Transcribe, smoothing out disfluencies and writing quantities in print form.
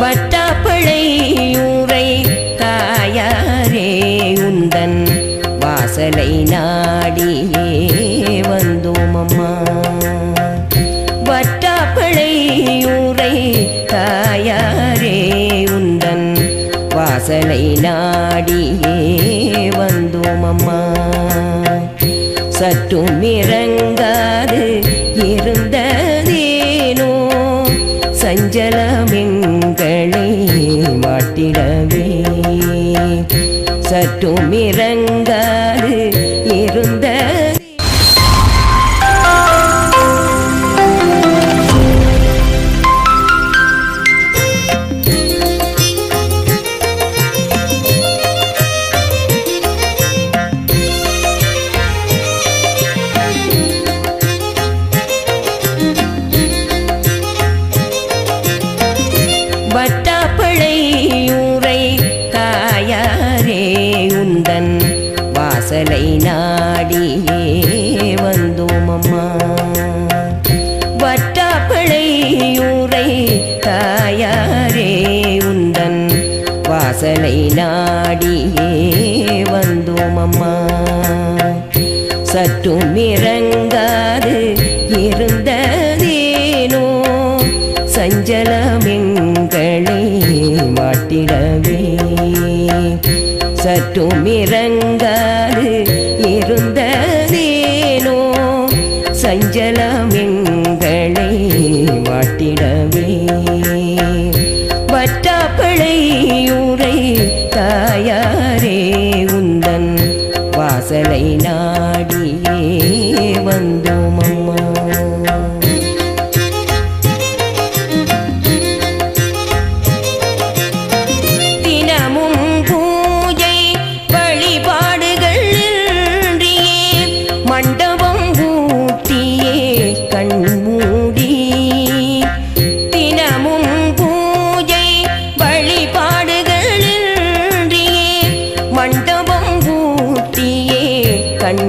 வட்டாப்பழையூரை தாயாரே உந்தன் வாசலை நாடியே வந்தோம் அம்மா. வட்டாப்பழையூரை தாயாரே உந்தன் வாசலை நாடியே வந்தோம் அம்மா. சற்றும் இறங்காது இருந்ததேனோ சஞ்சலமெங்களை வாட்டிடவே. சற்றும் இறங்காது இருந்த வட்டாப்பழையூரை தாயாரே உந்தன் வாசலை நாடியே வந்தோம் அம்மா. வட்டாப்பழையூரை தாயாரே உந்தன் வாசலை நாடியே வந்தோம் அம்மா. சற்றும் இறங்காது இருந்ததேனோ சஞ்சலமெங்களை வாட்டிடவே. சற்றும் இறங்காது இருந்ததேனோ சஞ்சலமெங்களை வாட்டிடவே. வட்டாப்பழையூரை தாயாரே உந்தன் வாசலை நாடியே வந்தோம் அம்மா. மண்டபம் ஊட்டியே கண்மூடி தினமும் பூஜை வழிபாடுகளின்றி மண்டபம் ஊட்டியே கண்